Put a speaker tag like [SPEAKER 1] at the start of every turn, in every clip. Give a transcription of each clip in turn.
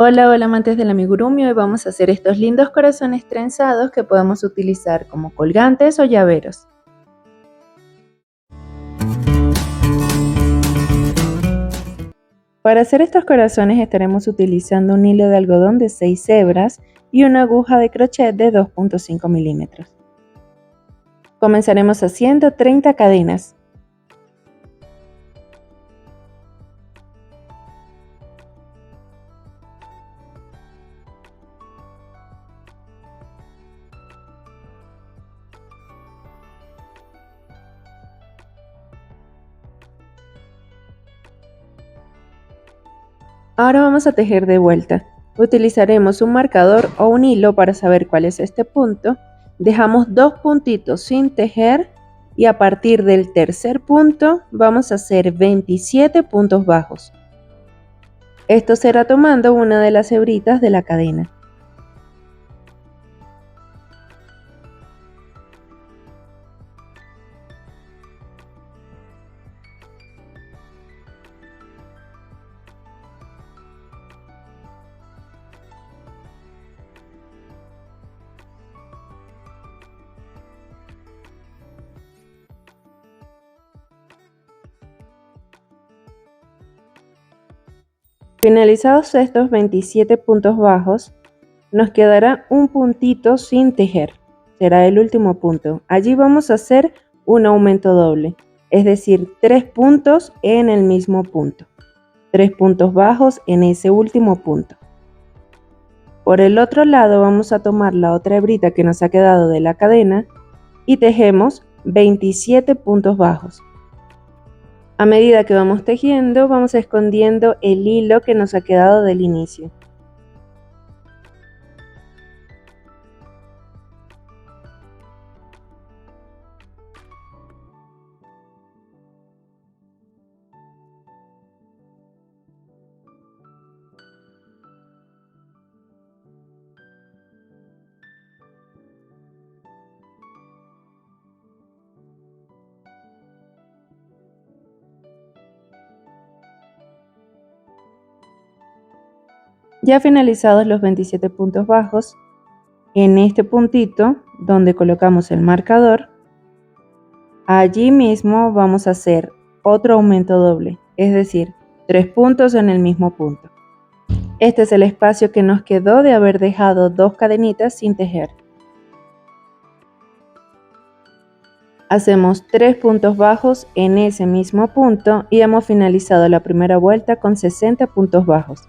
[SPEAKER 1] Hola, hola amantes del amigurumi, hoy vamos a hacer estos lindos corazones trenzados que podemos utilizar como colgantes o llaveros. Para hacer estos corazones estaremos utilizando un hilo de algodón de 6 hebras y una aguja de crochet de 2.5 milímetros. Comenzaremos haciendo 30 cadenas. Ahora vamos a tejer de vuelta. Utilizaremos un marcador o un hilo para saber cuál es este punto. Dejamos 2 puntitos sin tejer y a partir del tercer punto vamos a hacer 27 puntos bajos. Esto será tomando una de las hebritas de la cadena. Finalizados estos 27 puntos bajos, nos quedará un puntito sin tejer. Será el último punto. Allí vamos a hacer un aumento doble, es decir, 3 puntos en el mismo punto. 3 puntos bajos en ese último punto. Por el otro lado vamos a tomar la otra hebrita que nos ha quedado de la cadena y tejemos 27 puntos bajos. A medida que vamos tejiendo, vamos escondiendo el hilo que nos ha quedado del inicio. Ya finalizados los 27 puntos bajos, en este puntito donde colocamos el marcador, allí mismo vamos a hacer otro aumento doble, es decir, 3 puntos en el mismo punto. Este es el espacio que nos quedó de haber dejado 2 cadenitas sin tejer. Hacemos 3 puntos bajos en ese mismo punto y hemos finalizado la primera vuelta con 60 puntos bajos.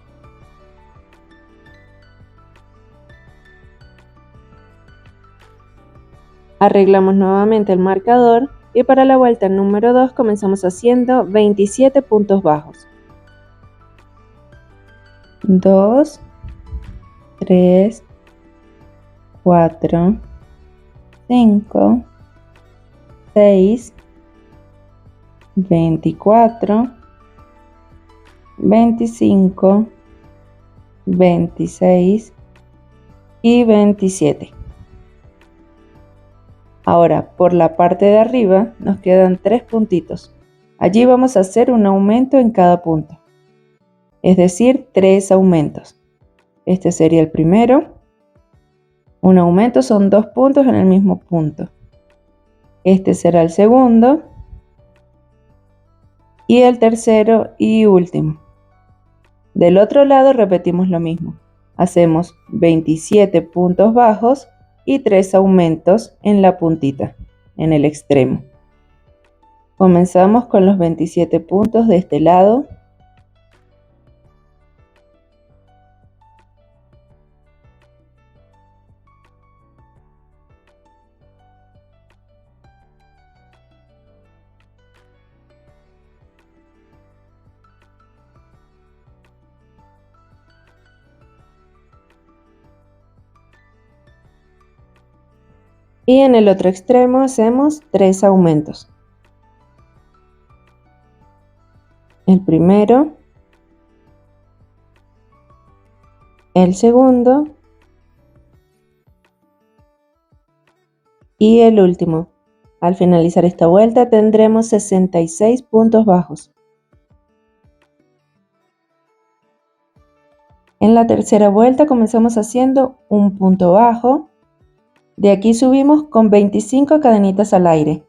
[SPEAKER 1] Arreglamos nuevamente el marcador y para la vuelta número 2 comenzamos haciendo 27 puntos bajos. 2, 3, 4, 5, 6, 24, 25, 26 y 27. Ahora, por la parte de arriba nos quedan 3 puntitos. Allí vamos a hacer un aumento en cada punto, es decir, 3 aumentos. Este sería el primero. Un aumento son 2 puntos en el mismo punto. Este será el segundo. Y el tercero y último. Del otro lado repetimos lo mismo. Hacemos 27 puntos bajos y 3 aumentos en la puntita, en el extremo. Comenzamos con los 27 puntos de este lado. Y en el otro extremo hacemos 3 aumentos. El primero, el segundo y el último. Al finalizar esta vuelta tendremos 66 puntos bajos. En la tercera vuelta comenzamos haciendo un punto bajo. De aquí subimos con 25 cadenitas al aire.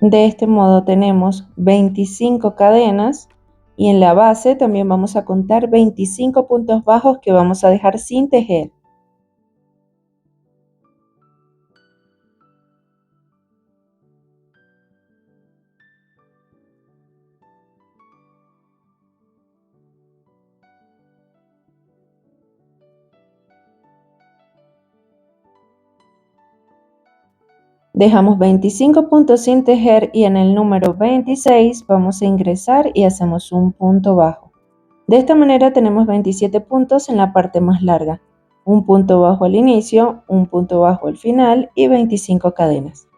[SPEAKER 1] De este modo tenemos 25 cadenas y en la base también vamos a contar 25 puntos bajos que vamos a dejar sin tejer. Dejamos 25 puntos sin tejer y en el número 26 vamos a ingresar y hacemos un punto bajo. De esta manera tenemos 27 puntos en la parte más larga, un punto bajo al inicio, un punto bajo al final y 25 cadenas.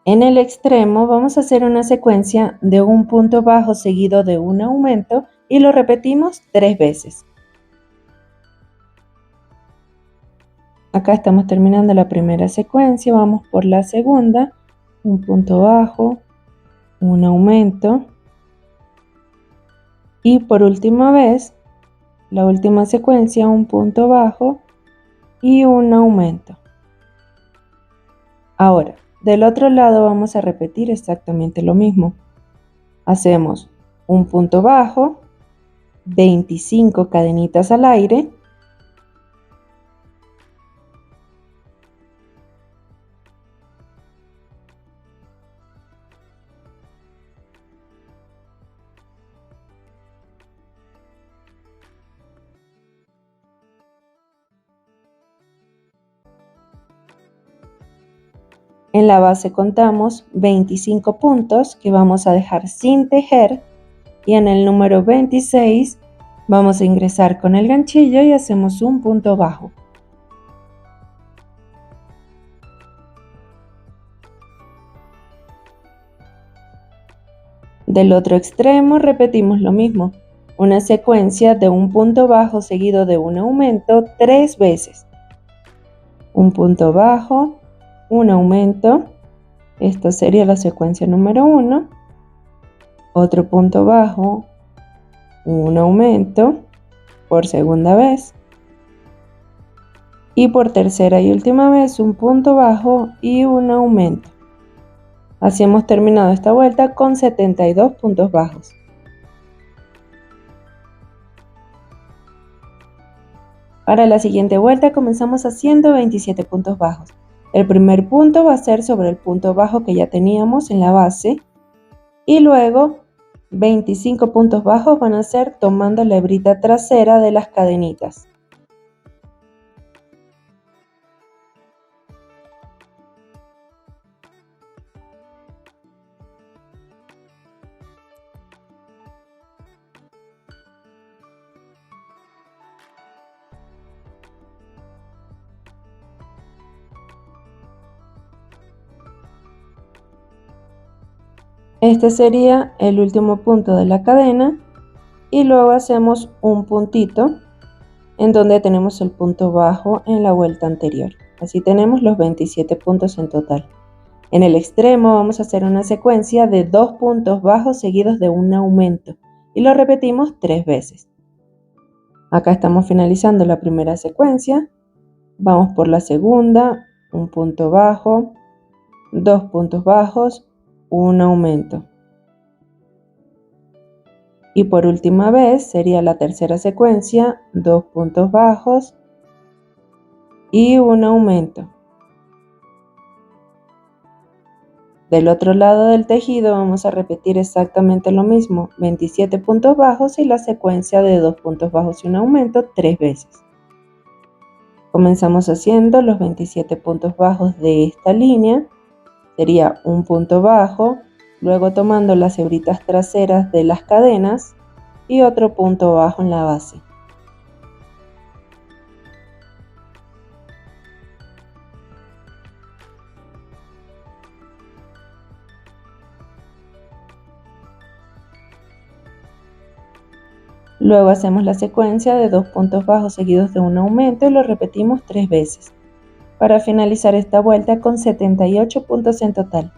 [SPEAKER 1] En el extremo vamos a hacer una secuencia de un punto bajo seguido de un aumento y lo repetimos 3 veces. Acá estamos terminando la primera secuencia, vamos por la segunda, un punto bajo, un aumento y por última vez, la última secuencia, un punto bajo y un aumento. Ahora, del otro lado vamos a repetir exactamente lo mismo. Hacemos un punto bajo, 25 cadenitas al aire, en la base contamos 25 puntos que vamos a dejar sin tejer y en el número 26 vamos a ingresar con el ganchillo y hacemos un punto bajo. Del otro extremo repetimos lo mismo, una secuencia de un punto bajo seguido de un aumento 3 veces. Un punto bajo, un aumento, esta sería la secuencia número 1, otro punto bajo, un aumento por segunda vez y por tercera y última vez un punto bajo y un aumento. Así hemos terminado esta vuelta con 72 puntos bajos. Para la siguiente vuelta comenzamos haciendo 27 puntos bajos. El primer punto va a ser sobre el punto bajo que ya teníamos en la base y luego 25 puntos bajos van a ser tomando la hebrita trasera de las cadenitas. Este sería el último punto de la cadena y luego hacemos un puntito en donde tenemos el punto bajo en la vuelta anterior. Así tenemos los 27 puntos en total. En el extremo vamos a hacer una secuencia de 2 puntos bajos seguidos de un aumento y lo repetimos 3 veces. Acá estamos finalizando la primera secuencia, vamos por la segunda, un punto bajo, 2 puntos bajos, un aumento. Y por última vez sería la tercera secuencia, 2 puntos bajos y un aumento. Del otro lado del tejido vamos a repetir exactamente lo mismo, 27 puntos bajos y la secuencia de 2 puntos bajos y un aumento 3 veces. Comenzamos haciendo los 27 puntos bajos de esta línea, sería un punto bajo, luego tomando las hebritas traseras de las cadenas y otro punto bajo en la base. Luego hacemos la secuencia de 2 puntos bajos seguidos de un aumento y lo repetimos 3 veces, para finalizar esta vuelta con 78 puntos en total.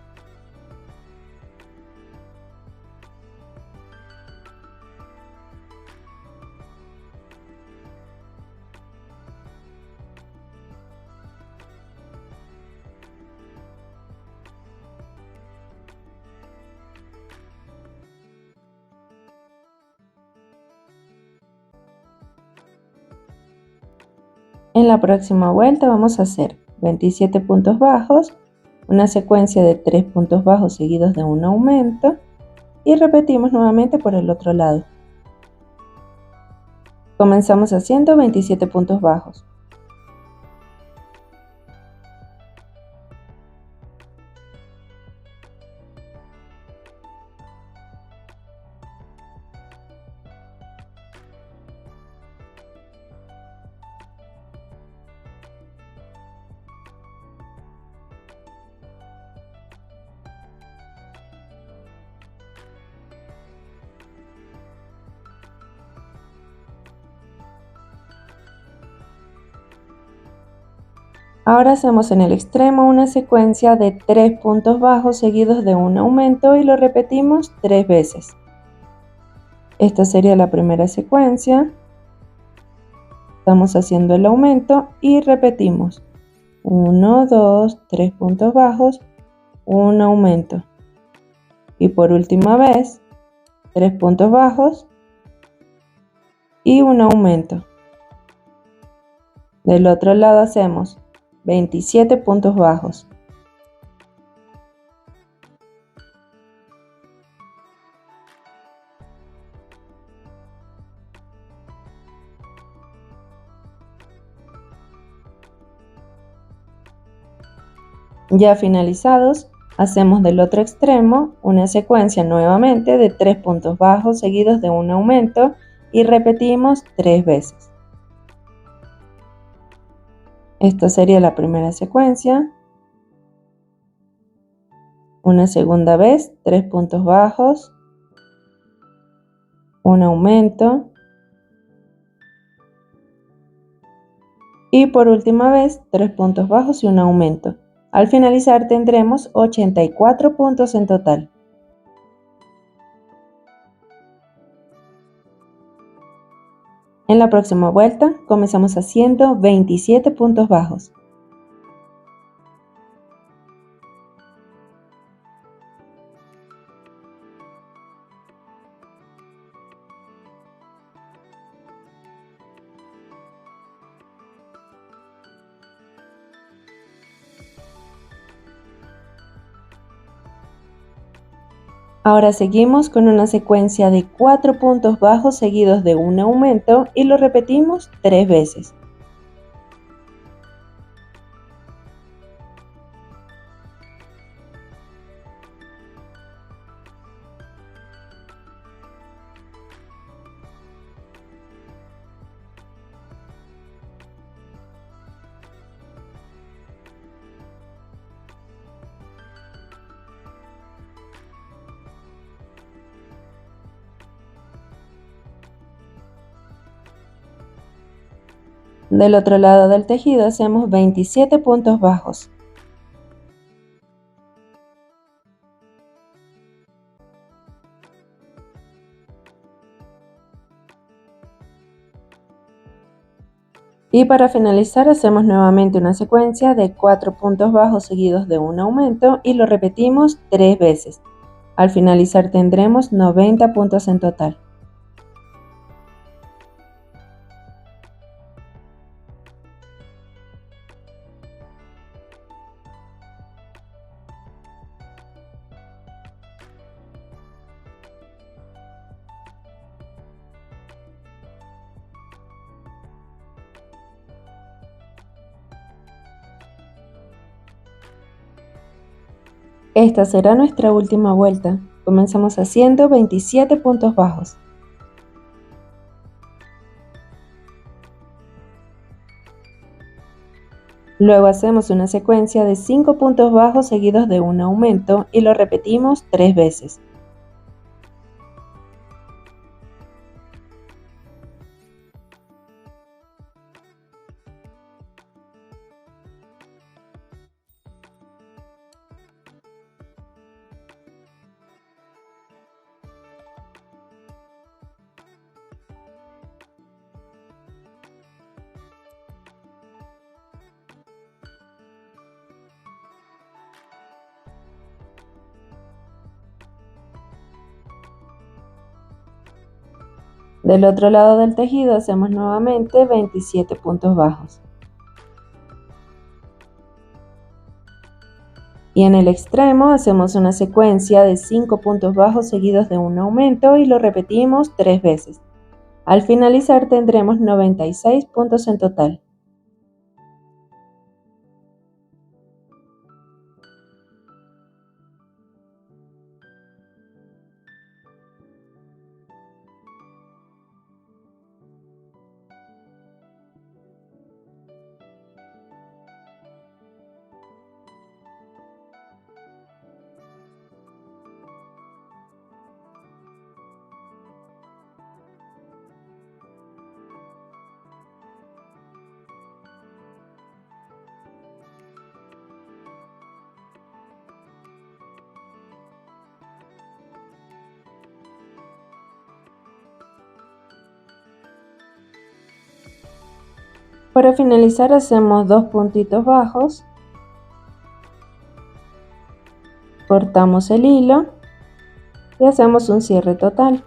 [SPEAKER 1] En la próxima vuelta vamos a hacer 27 puntos bajos, una secuencia de 3 puntos bajos seguidos de un aumento y repetimos nuevamente por el otro lado. Comenzamos haciendo 27 puntos bajos. Ahora hacemos en el extremo una secuencia de 3 puntos bajos seguidos de un aumento y lo repetimos 3 veces. Esta sería la primera secuencia. Estamos haciendo el aumento y repetimos 1, 2, 3 puntos bajos, un aumento. Y por última vez, 3 puntos bajos y un aumento. Del otro lado hacemos 27 puntos bajos. Ya finalizados, hacemos del otro extremo una secuencia nuevamente de 3 puntos bajos seguidos de un aumento y repetimos 3 veces. Esta sería la primera secuencia. Una segunda vez, 3 puntos bajos, un aumento y por última vez 3 puntos bajos y un aumento. Al finalizar tendremos 84 puntos en total. En la próxima vuelta comenzamos haciendo 27 puntos bajos. Ahora seguimos con una secuencia de 4 puntos bajos seguidos de un aumento y lo repetimos 3 veces. Del otro lado del tejido hacemos 27 puntos bajos. Y para finalizar hacemos nuevamente una secuencia de 4 puntos bajos seguidos de un aumento y lo repetimos 3 veces. Al finalizar tendremos 90 puntos en total. Esta será nuestra última vuelta. Comenzamos haciendo 27 puntos bajos. Luego hacemos una secuencia de 5 puntos bajos seguidos de un aumento y lo repetimos 3 veces. Del otro lado del tejido hacemos nuevamente 27 puntos bajos. Y en el extremo hacemos una secuencia de 5 puntos bajos seguidos de un aumento y lo repetimos 3 veces. Al finalizar tendremos 96 puntos en total. Para finalizar hacemos 2 puntitos bajos, cortamos el hilo y hacemos un cierre total.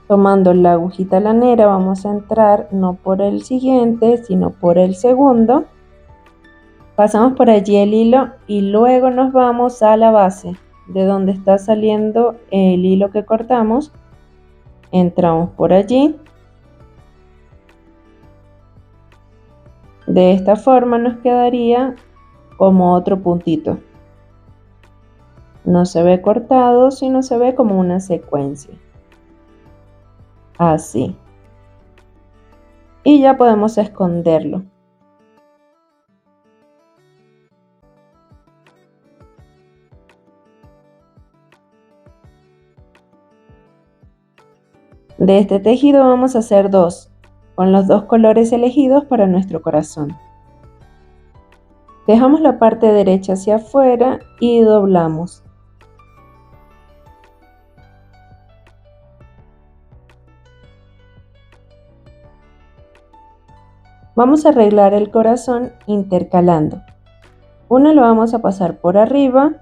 [SPEAKER 1] Tomando la agujita lanera vamos a entrar no por el siguiente sino por el segundo. Pasamos por allí el hilo y luego nos vamos a la base de donde está saliendo el hilo que cortamos. Entramos por allí. De esta forma nos quedaría como otro puntito. No se ve cortado, sino se ve como una secuencia. Así. Y ya podemos esconderlo. De este tejido vamos a hacer 2, con los 2 colores elegidos para nuestro corazón. Dejamos la parte derecha hacia afuera y doblamos. Vamos a arreglar el corazón intercalando. Uno lo vamos a pasar por arriba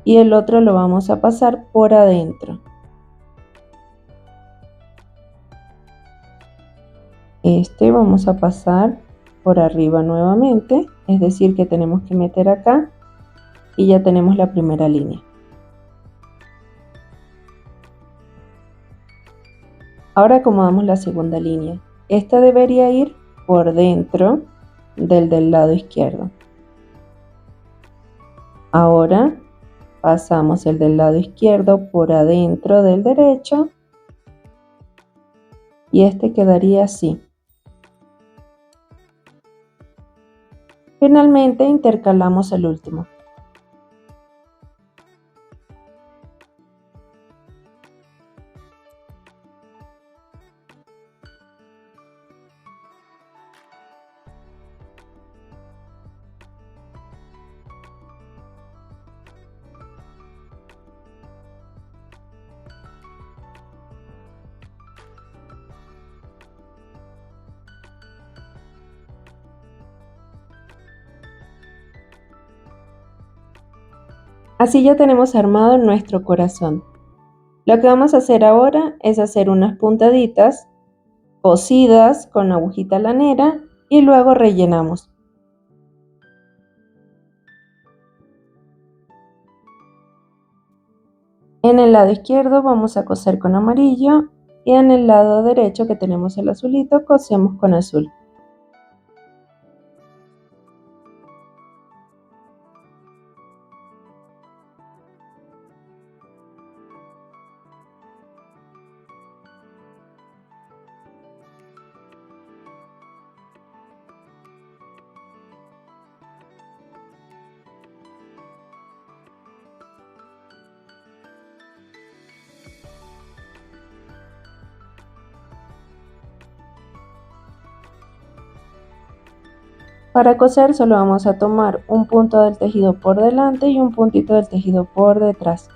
[SPEAKER 1] y el otro lo vamos a pasar por adentro. Este vamos a pasar por arriba nuevamente, es decir que tenemos que meter acá y ya tenemos la primera línea. Ahora acomodamos la segunda línea. Esta debería ir por dentro del lado izquierdo. Ahora pasamos el del lado izquierdo por adentro del derecho y este quedaría así. Finalmente intercalamos el último. Así ya tenemos armado nuestro corazón. Lo que vamos a hacer ahora es hacer unas puntaditas cosidas con agujita lanera y luego rellenamos. En el lado izquierdo vamos a coser con amarillo y en el lado derecho que tenemos el azulito cosemos con azul. Para coser solo vamos a tomar un punto del tejido por delante y un puntito del tejido por detrás.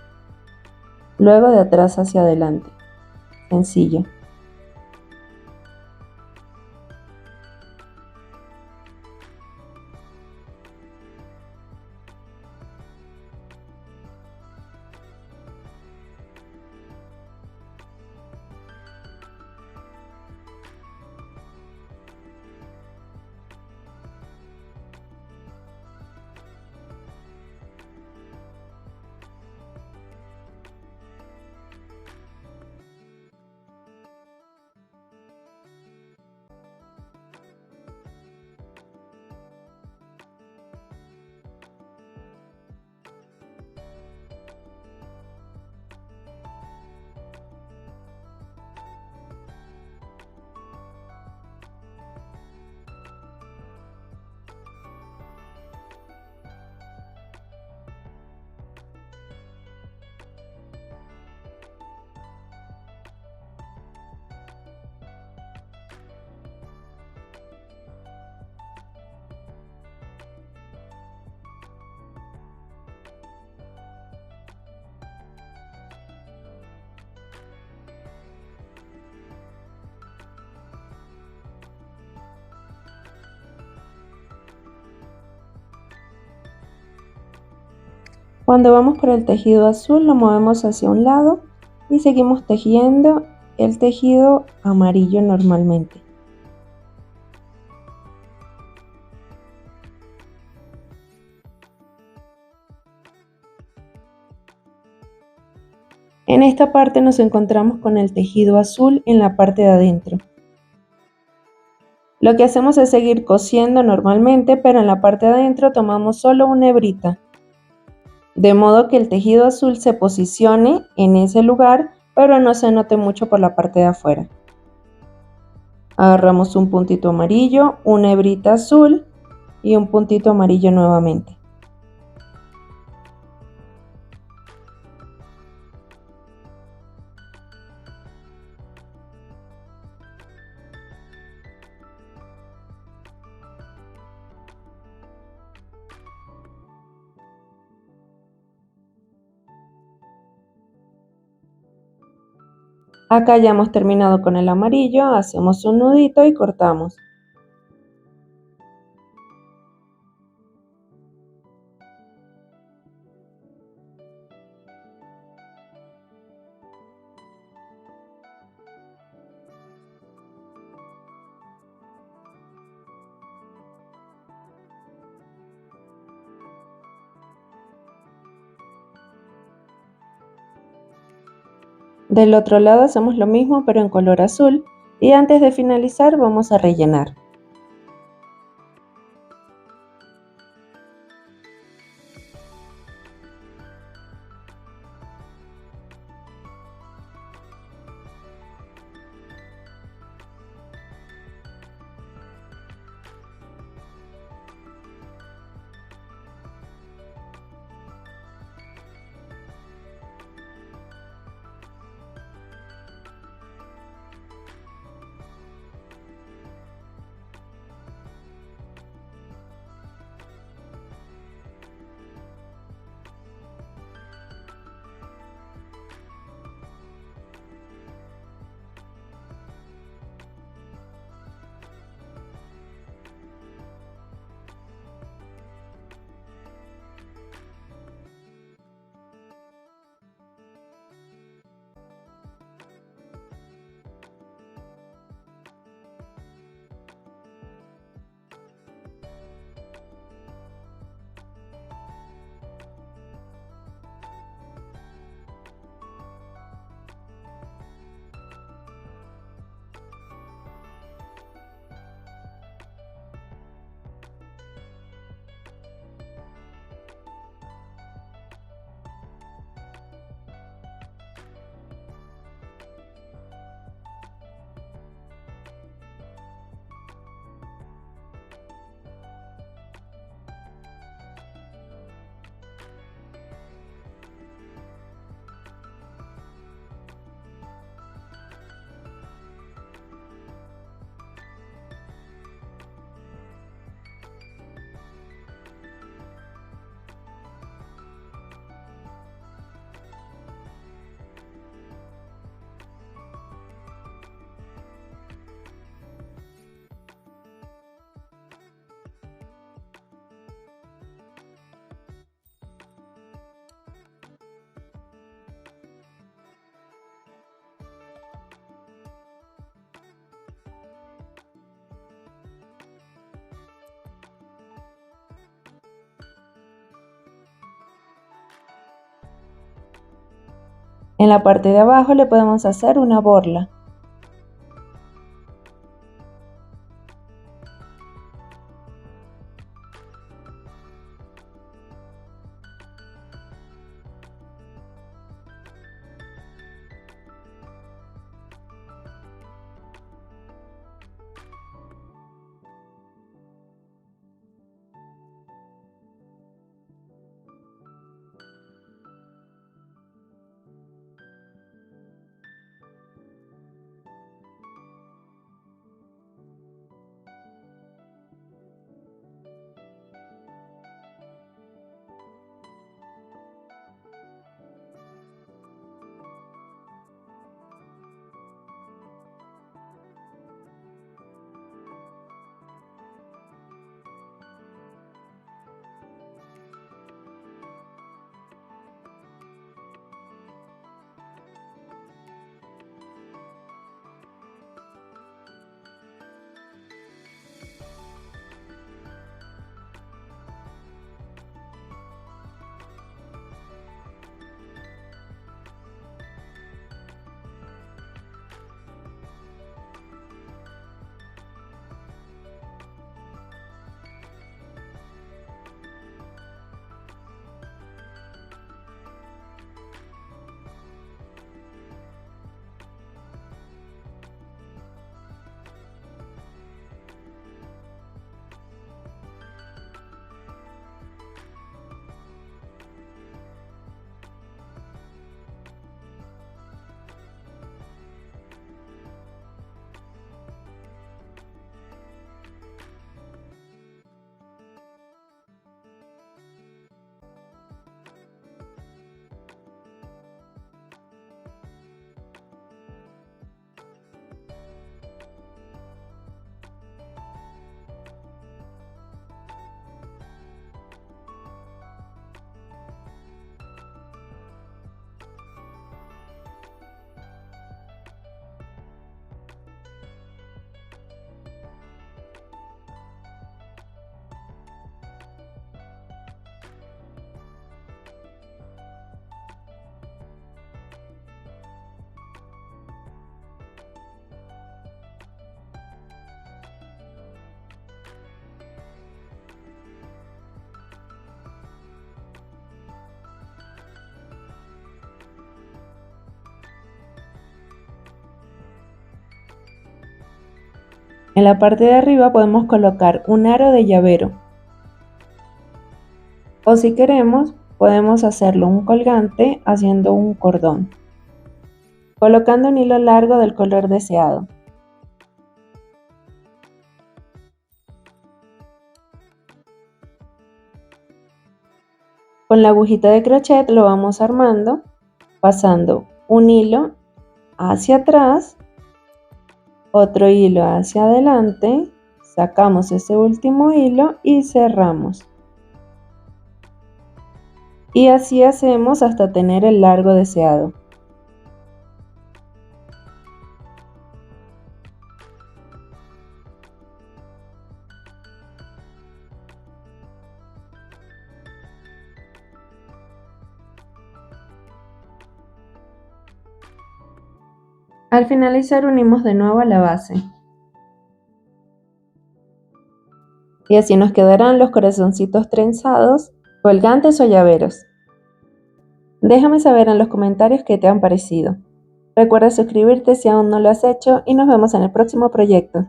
[SPEAKER 1] Luego de atrás hacia adelante. Sencillo. Cuando vamos por el tejido azul lo movemos hacia un lado y seguimos tejiendo el tejido amarillo normalmente. En esta parte nos encontramos con el tejido azul en la parte de adentro. Lo que hacemos es seguir cosiendo normalmente, pero en la parte de adentro tomamos solo una hebrita, de modo que el tejido azul se posicione en ese lugar, pero no se note mucho por la parte de afuera. Agarramos un puntito amarillo, una hebrita azul y un puntito amarillo nuevamente. Acá ya hemos terminado con el amarillo, hacemos un nudito y cortamos. Del otro lado hacemos lo mismo pero en color azul y antes de finalizar vamos a rellenar. En la parte de abajo le podemos hacer una borla. En la parte de arriba podemos colocar un aro de llavero. O si queremos, podemos hacerlo un colgante haciendo un cordón, colocando un hilo largo del color deseado. Con la agujita de crochet lo vamos armando, pasando un hilo hacia atrás, otro hilo hacia adelante, sacamos ese último hilo y cerramos. Y así hacemos hasta tener el largo deseado. Al finalizar unimos de nuevo a la base. Y así nos quedarán los corazoncitos trenzados, colgantes o llaveros. Déjame saber en los comentarios qué te han parecido. Recuerda suscribirte si aún no lo has hecho y nos vemos en el próximo proyecto.